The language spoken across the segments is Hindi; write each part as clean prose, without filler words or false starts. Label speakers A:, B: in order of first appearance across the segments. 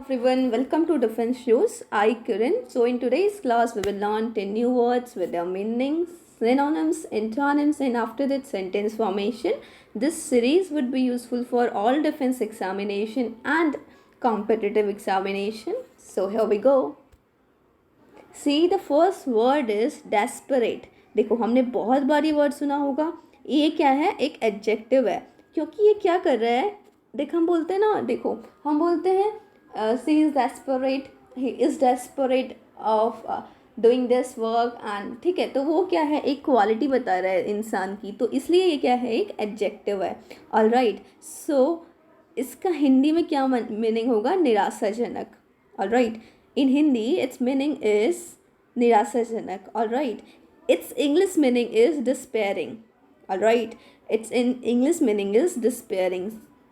A: Everyone, welcome to Defense Shows. I Kiran. So in today's class, we will learn 10 new words with their meanings, synonyms, antonyms, and after that sentence formation. This series would be useful for all defense examination and competitive examination. So here we go. See, the first word is desperate. देखो हमने बहुत बार ये वर्ड सुना होगा. ये क्या है? एक एडजेक्टिव है, क्योंकि ये क्या कर रहा है. देख हम बोलते हैं ना, देखो हम बोलते हैं she is desperate, he is desperate of doing this work and ठीक है, तो वो क्या है, एक क्वालिटी बता रहा है इंसान की, तो इसलिए ये क्या है, एक एडजेक्टिव है. ऑल राइट, सो इसका हिंदी में क्या मीनिंग होगा? निराशाजनक. All right, in Hindi its meaning is nirasajanak. All right, its English meaning is despairing. All right, its in English meaning is despairing,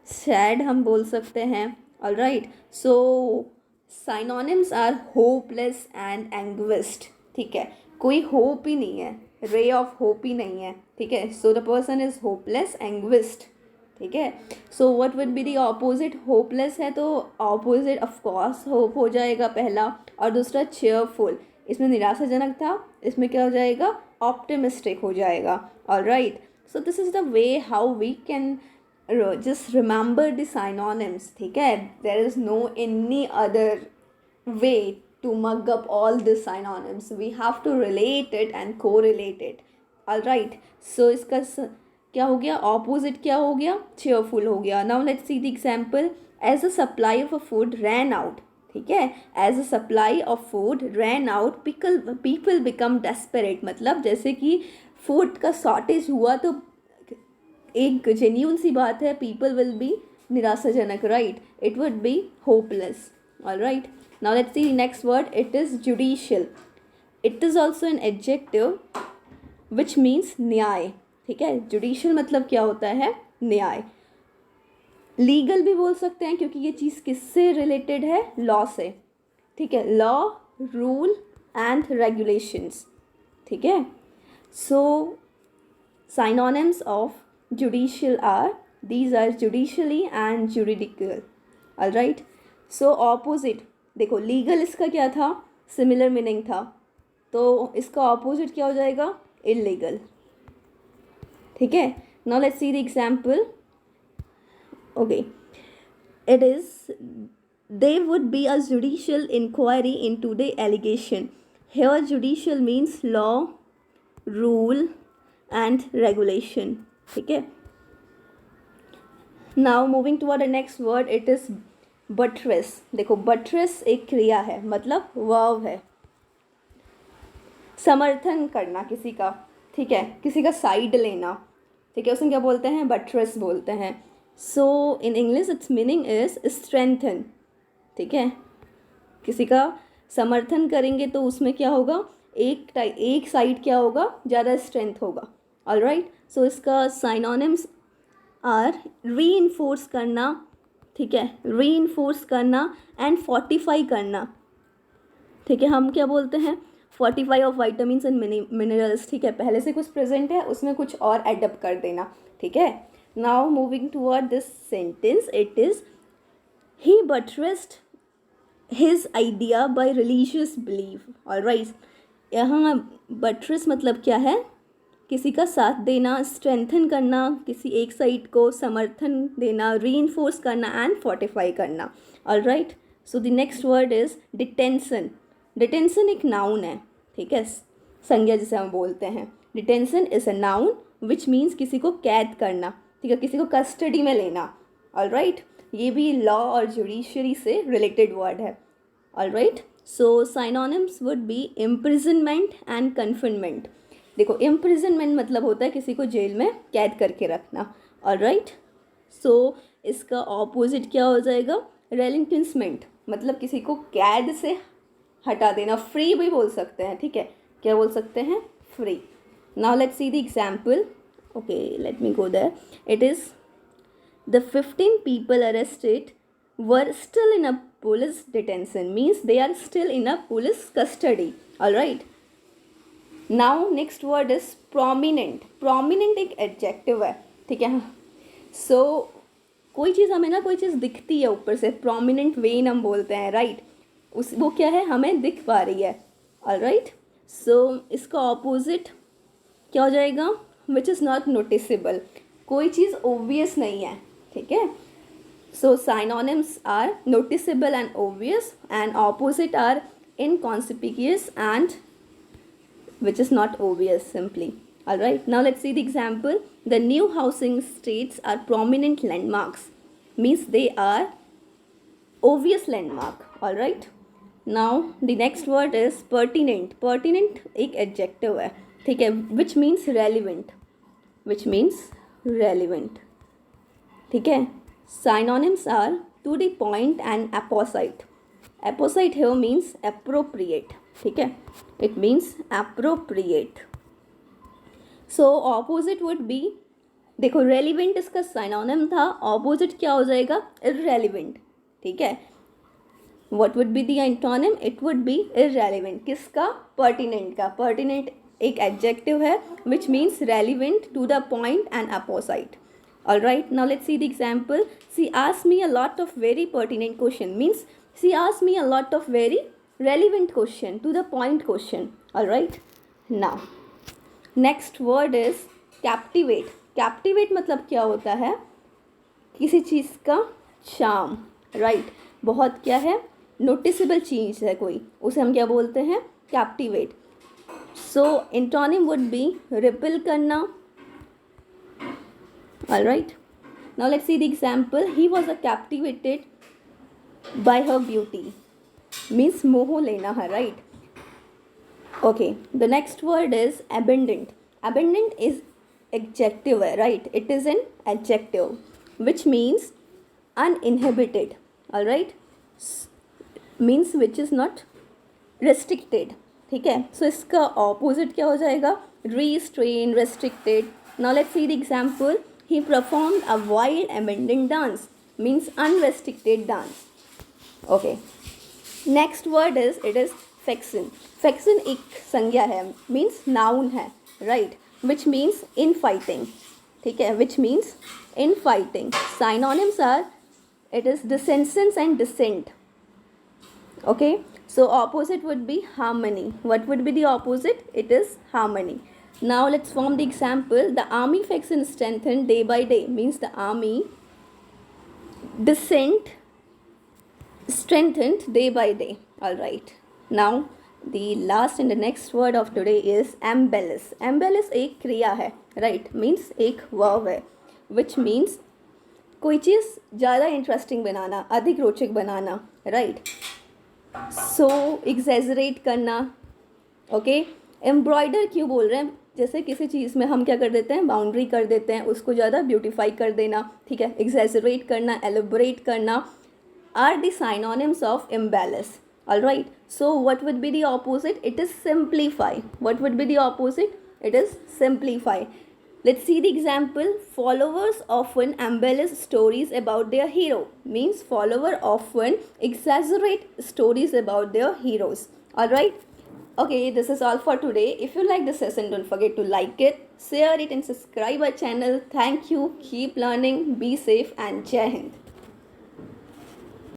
A: sad हम बोल सकते हैं. All right, so synonyms are hopeless and anguished. ठीक है, कोई hope ही नहीं है, ray of hope ही नहीं है. ठीक है, so the person is hopeless, anguished. ठीक है, सो what would be the opposite? Hopeless है तो ऑपोजिट ऑफकोर्स होप हो जाएगा पहला, और दूसरा चेयरफुल. इसमें निराशाजनक था, इसमें क्या हो जाएगा? ऑप्टिमिस्टिक हो जाएगा. All right, so this is the way how we can just remember the synonyms. ठीक है, there is no any other way to mug up all the synonyms. We have to relate it and correlate it. All right, so इसका क्या हो गया? ऑपोजिट क्या हो गया? चेयरफुल हो गया. Now let's see the example. As a supply of a food ran out. ठीक है, as a supply of food ran out people become desperate. मतलब जैसे कि फूड का शॉर्टेज हुआ तो एक जेन्यून सी बात है, पीपल विल बी निराशाजनक. Right, it would be hopeless. All right, now let's C next word. It is judicial. It is also an adjective which means न्याय. ठीक है, जुडिशियल मतलब क्या होता है? न्याय. लीगल भी बोल सकते हैं, क्योंकि ये चीज़ किससे रिलेटेड है? लॉ से. ठीक है, लॉ, रूल एंड रेगुलेशंस. ठीक है, so synonyms of judicial are, these are judicially and juridical. All right, so opposite देखो, लीगल इसका क्या था? सिमिलर मीनिंग था, तो इसका ऑपोजिट क्या हो जाएगा? इलीगल. ठीक है, now let's see the example. Okay, it is they would be a judicial inquiry into the allegation. Here judicial means law, rule and regulation. ठीक है, now moving toward the next word. It is buttress. देखो बट्रेस एक क्रिया है, मतलब वर्ब है. समर्थन करना किसी का. ठीक है, किसी का साइड लेना. ठीक है, उसमें क्या बोलते हैं? बट्रेस बोलते हैं. So in English its meaning is strengthen. ठीक है, किसी का समर्थन करेंगे तो उसमें क्या होगा? एक साइड क्या होगा? ज़्यादा स्ट्रेंथ होगा. ऑल राइट, सो इसका साइनोनिम्स आर रीइंफोर्स करना. ठीक है, रीइंफोर्स करना एंड फोर्टिफाई करना. ठीक है, हम क्या बोलते हैं? Fortify of vitamin and minerals. ठीक है, पहले से कुछ प्रेजेंट है, उसमें कुछ और एडअप कर देना. ठीक है, now moving toward this sentence. It is he buttressed his idea by religious belief. All right, यहाँ बटरेस मतलब क्या है? किसी का साथ देना, स्ट्रेंथन करना, किसी एक साइड को समर्थन देना, रीइंफोर्स करना एंड फोर्टिफाई करना. All right, so the next word is detention. Detention एक नाउन है. ठीक है, संज्ञा जिसे हम बोलते हैं. Detention is a noun which means किसी को कैद करना. ठीक है, किसी को कस्टडी में लेना. ऑल राइट, ये भी लॉ और जुडिशरी से रिलेटेड वर्ड है. All right, so synonyms would be imprisonment and confinement. देखो इम्प्रिजनमेंट मतलब होता है किसी को जेल में कैद करके रखना. ऑल राइट, सो इसका ऑपोजिट क्या हो जाएगा? रेलिंक्विशमेंट, मतलब किसी को कैद से हटा देना. फ्री भी बोल सकते हैं. ठीक है, क्या बोल सकते हैं? Free. Now let's see the example. Okay, let me go there. It is the 15 people arrested were still in a police detention. Means they are still in a police custody. All right, now next word is prominent. Prominent एक एडजेक्टिव है. ठीक है, सो कोई चीज़ हमें ना कोई चीज़ दिखती है ऊपर से, प्रोमिनेंट वेन हम बोलते हैं, राइट, उस वो क्या है, हमें दिख पा रही है, ऑलराइट। सो इसका ऑपोजिट क्या हो जाएगा, विच इज़ नॉट नोटिसेबल, कोई चीज़ ओब्वियस नहीं है, ठीक है। So synonyms are noticeable and obvious, and opposite are inconspicuous and which is not obvious simply. Alright, now let's see the example. The new housing estates are prominent landmarks, means they are obvious landmark. Alright, now the next word is pertinent. Pertinent एक adjective है, ठीक है, which means relevant, which means relevant, ठीक है। Synonyms are to the point and apposite. Apposite here means appropriate, ठीक है, it means appropriate. So opposite would be, देखो relevant इसका synonym था, opposite क्या हो जाएगा, irrelevant, ठीक है। What would be the antonym? It would be irrelevant. किसका, pertinent का, pertinent एक adjective है which means relevant to the point and apposite. Alright, now let's see the example. She asked me a lot of very pertinent question, means she asked me a lot of very relevant question, to the point question. Alright, now next word is captivate. Captivate मतलब क्या होता है, किसी चीज़ का charm, right, बहुत क्या है, नोटिसेबल चीज़ है कोई, उसे हम क्या बोलते हैं, captivate. So antonym would be repel करना, all right. Now let's see the example, he was a captivated by her beauty, means मोह लेना है, right. Okay, the next word is abandoned. Abandoned is adjective है, right, it is an adjective which means uninhibited, all right, means which is not restricted, ठीक है। सो इसका ऑपोजिट क्या हो जाएगा, restrain, restricted. Now let's see the example. He performed a wild abandon dance, means unrestricted dance. Okay, next word is, it is fexin. Fexin एक संज्ञा है, means noun है, right, which means in fighting, ठीक है, which means in fighting. Synonyms are, it is dissensions and dissent. Okay, so opposite would be harmony. What would be the opposite? It is harmony. Now let's form the example. The army faction strengthened day by day, means the army dissent strengthened day by day. All right, now the last and the next word of today is embellish. Embellish एक क्रिया है, right, means एक verb है, which means कोई चीज़ ज़्यादा इंटरेस्टिंग बनाना, अधिक रोचक बनाना, राइट। सो एग्जैजरेट करना, ओके। एम्ब्रॉयडर क्यों बोल रहे हैं, जैसे किसी चीज़ में हम क्या कर देते हैं, बाउंड्री कर देते हैं, उसको ज़्यादा ब्यूटिफाई कर देना, ठीक है। एग्जैजरेट करना, एलोबरेट करना are the synonyms of embellish, all right. So what would be the opposite, it is simplify. What would be the opposite, it is simplify. Let's see the example. Followers often embellish stories about their hero, means follower often exaggerate stories about their heroes. Alright, okay, this is all for today. If you like this session, don't forget to like it, share it and subscribe our channel. Thank you, keep learning, be safe and Jai Hind.